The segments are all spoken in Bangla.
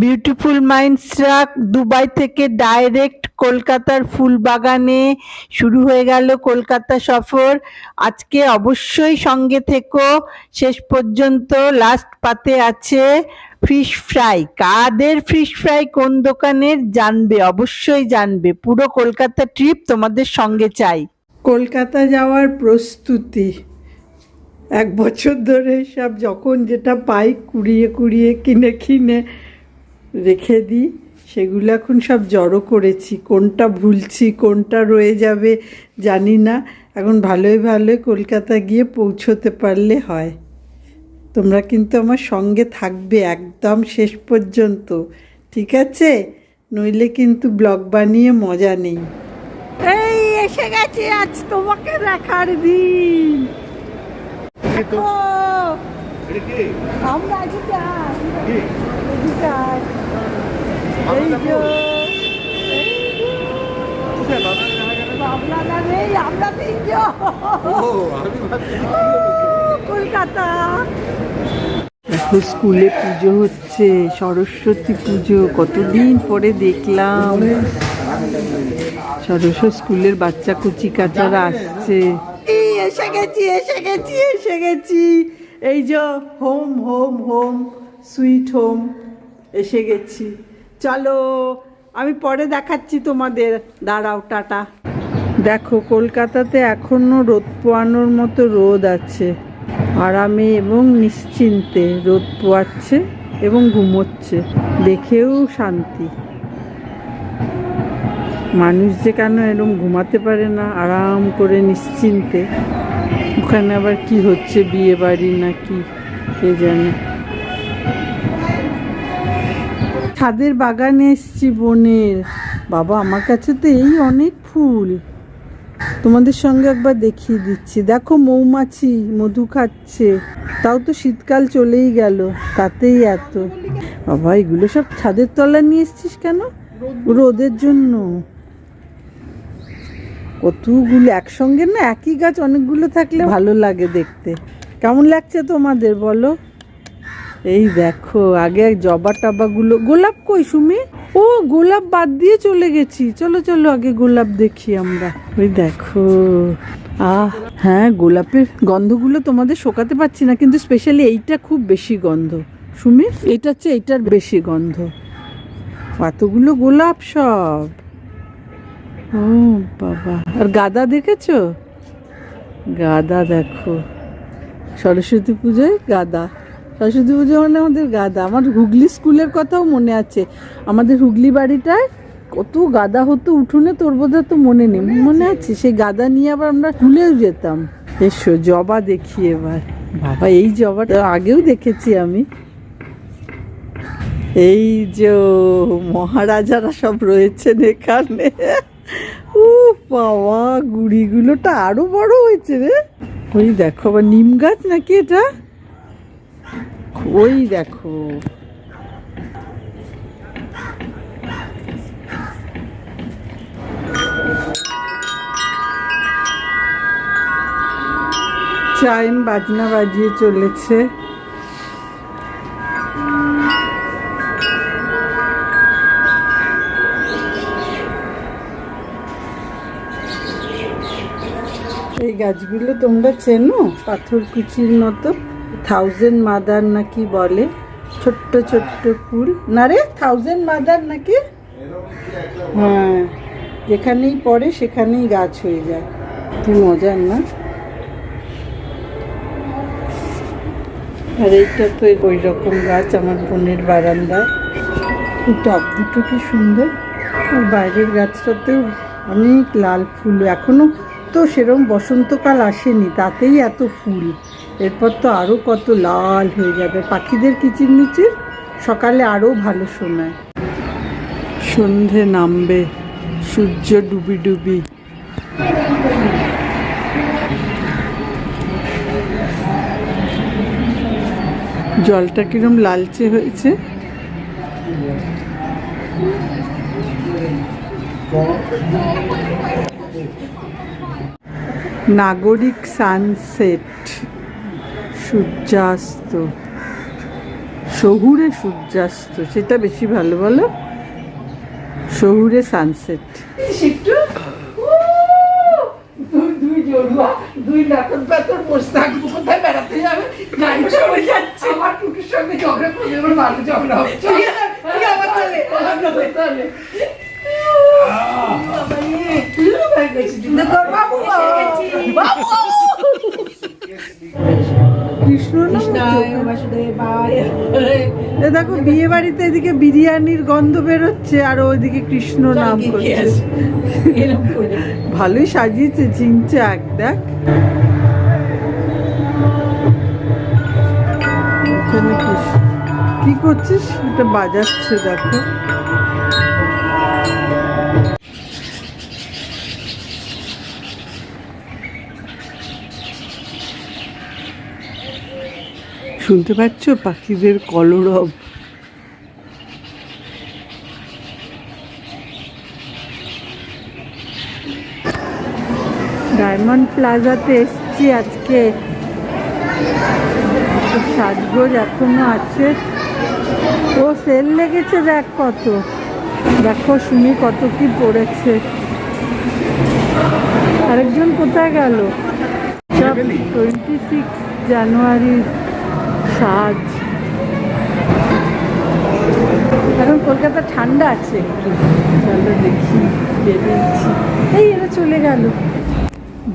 বিউটিফুল মাইন্ডসরা দুবাই থেকে ডাইরেক্ট কলকাতার ফুলবাগানে শুরু হয়ে গেল কলকাতা সফর। আজকে অবশ্যই সঙ্গে থেকো শেষ পর্যন্ত। লাস্ট পাতে আছে ফিশ ফ্রাই। কাদের ফিশ ফ্রাই কোন দোকানের জানবে, অবশ্যই জানবে। পুরো কলকাতা ট্রিপ তোমাদের সঙ্গে চাই। কলকাতা যাওয়ার প্রস্তুতি 1 বছর ধরে সব যখন যেটা পাই কুড়িয়ে কুড়িয়ে কিনে কিনে রেখে দিই, সেগুলো এখন সব জড়ো করেছি। কোনটা ভুলছি, কোনটা রয়ে যাবে জানি না। এখন ভালোই ভালোই কলকাতা গিয়ে পৌঁছোতে পারলে হয়। তোমরা কিন্তু আমার সঙ্গে থাকবে একদম শেষ পর্যন্ত, ঠিক আছে? নইলে কিন্তু ব্লগ বানিয়ে মজা নেই। এই এসে গেছে আজ তোমাকে দেখার দিন। আমরা কলকাতা। এখন স্কুলে পুজো হচ্ছে, সরস্বতী পুজো। কতদিন পরে দেখলাম সরস্বতী স্কুলের বাচ্চা কুচি কাচারা আসছে। এসে গেছি এসে গেছি এসে গেছি। এই যে home home home sweet home এসে গেছি। চলো আমি পরে দেখাচ্ছি তোমাদের, দাঁড়াও, টাটা। দেখো কলকাতাতে এখনো রোদ পোয়ানোর মতো রোদ আছে। আরামে এবং নিশ্চিন্তে রোদ পোয়াচ্ছে এবং ঘুমোচ্ছে, দেখেও শান্তি। মানুষ যে কেন এরকম ঘুমাতে পারে না আরাম করে নিশ্চিন্তে? ওখানে আবার কি হচ্ছে, বিয়ে বাড়ি নাকি কে জানে। ছাদের বাগানে এসছি বনের। বাবা আমার কাছে তো এই অনেক ফুল, তোমাদের সঙ্গে একবার দেখিয়ে দিচ্ছি। দেখো মৌমাছি মধু খাচ্ছে। তাও তো শীতকাল চলেই গেল, তাতেই এত। বাবা এগুলো সব ছাদের তলা নিয়ে এসছিস কেন? রোদের জন্য। কতগুলো একসঙ্গে না, একই গাছ অনেকগুলো থাকলে ভালো লাগে দেখতে। কেমন লাগছে তোমাদের বলো? এই দেখো আগে জবা টবাগুলো। গোলাপ কই সুমি? ও গোলাপ বাদ দিয়ে চলে গেছি। চলো চলো আগে গোলাপ দেখি আমরা। ওই দেখো, হ্যাঁ গোলাপের গন্ধগুলো তোমাদের শোকাতে পারছি না, কিন্তু স্পেশালি এইটা খুব বেশি গন্ধ সুমি। এটা হচ্ছে এইটার বেশি গন্ধ। কতগুলো গোলাপ সব। ও বাবা। আর গাঁদা দেখেছো? গাঁদা দেখো, সরস্বতী পুজোয় গাঁদা। সরস্বতী পুজো মানে আমাদের গাঁদা। আমার হুগলি স্কুলের কথাও মনে আছে। আমাদের হুগলি বাড়িটায় কত গাঁদা হতো উঠোনে, তোর বোধহয় তো মনে নেই। মনে আছে? সেই গাঁদা নিয়ে আবার আমরা স্কুলেও যেতাম। এসো জবা দেখি এবার। বাবা এই জবাটা আগেও দেখেছি আমি। এই যে মহারাজারা সব রয়েছেন এখানে। ও বাবা গুড়িগুলোটা আরো বড় হয়েছে রে। ওই দেখো আবার নিম গাছ নাকি এটা? ওই দেখো চাইম বাজনা বাজিয়ে চলেছে। এই গাছগুলো তোমরা চেনো? পাথরকুচির মতো 1000 মাদার নাকি বলে। ছোট্ট ছোট্ট ফুল না রে? 1000 মাদার নাকি? হ্যাঁ, যেখানেই পড়ে সেখানেই গাছ হয়ে যায়। কি মজার না? আর এইটা তো ওই রকম গাছ আমার বোনের বারান্দায়। এই টব দুটো কি সুন্দর। আর বাইরের গাছটাতেও অনেক লাল ফুল। এখনো তো সেরকম বসন্তকাল আসেনি, তাতেই এত ফুল। এরপর তো আরও কত লাল হয়ে যাবে। পাখিদের কিচিরমিচির সকালে আরও ভালো শোনায়। সন্ধে নামবে, সূর্য ডুবি ডুবি। জলটা কিরম লালচে হয়েছে। নাগরিক সানসেট, সূর্যাস্ত। শহুরে সূর্যাস্ত সেটা বেশি ভালো বলো, শহুরে সানসেট। দুই জড়ুয়া, দুই নাটক পাথর বসে থাকবো, কোথায় বেড়াতে যাবে, গাড়ি চলে যাচ্ছে, আমার টুকুর সঙ্গে ঝগড়া করবে, আমার ভালো ঝগড়া হচ্ছে। দেখো বিয়ে বাড়িতে এদিকে বিরিয়ানির গন্ধ বেরোচ্ছে আর ওইদিকে কৃষ্ণ নাম করছে। ভালোই সাজিয়েছে ঝিংচাক। দেখ কি করছিস, এটা বাজাচ্ছে দেখো। শুনতে পাচ্ছ পাখিদের কলরব। ডায়মন্ড প্লাজাতে এসছি আজকে, সাজগোজ এখনো আছে। ও সেল লেগেছে, দেখ কত, দেখো শুনি কত কি পড়েছে। আরেকজন কোথায় গেল? সব 26 জানুয়ারির সাজ। এখন কলকাতা ঠান্ডা আছে একটু, চলো দেখি, বেরিয়েছি। এই এরা চলে গেল,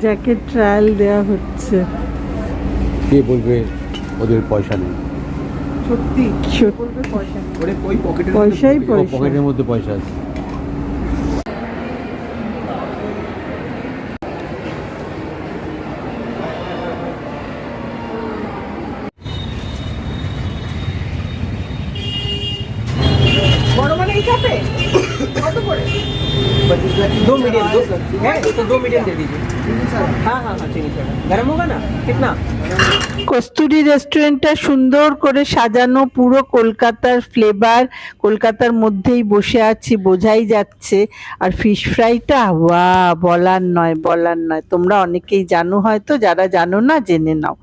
জ্যাকেট ট্রায়াল দেওয়া হচ্ছে। কে বলবে ওদের পয়সা নেই? সত্যি বলবে পয়সা নেই, পয়সাই পয়সা, পকেটের মধ্যে পয়সা আছে। বড় মানে এই কাপে কত করে? 2 मीडियम, 2 है तो 2 मीडियम दे दीजिए। हाँ हाँ हाँ चीनी चढ़ा गर्म होगा ना कितना? কস্তুরী রেস্টুরেন্টটা সুন্দর করে সাজানো, পুরো কলকাতার ফ্লেভার, কলকাতার মধ্যেই বসে আছি বোঝাই যাচ্ছে। আর ফিশ ফ্রাইটা ওয়া, বলার নয় বলার নয়। তোমরা অনেকেই জানো হয়তো, যারা জানো না জেনে নাও।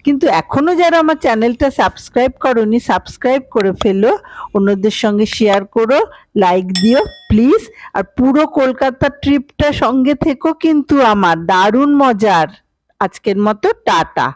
কিন্তু এখনও যারা আমার চ্যানেলটা সাবস্ক্রাইব করোনি, সাবস্ক্রাইব করে ফেলো, অন্যদের সঙ্গে শেয়ার করো, লাইক দিও প্লিজ। আর পুরো কলকাতা ট্রিপটা সঙ্গে থেকো কিন্তু, আমার দারুণ মজার। আজকের মতো টাটা।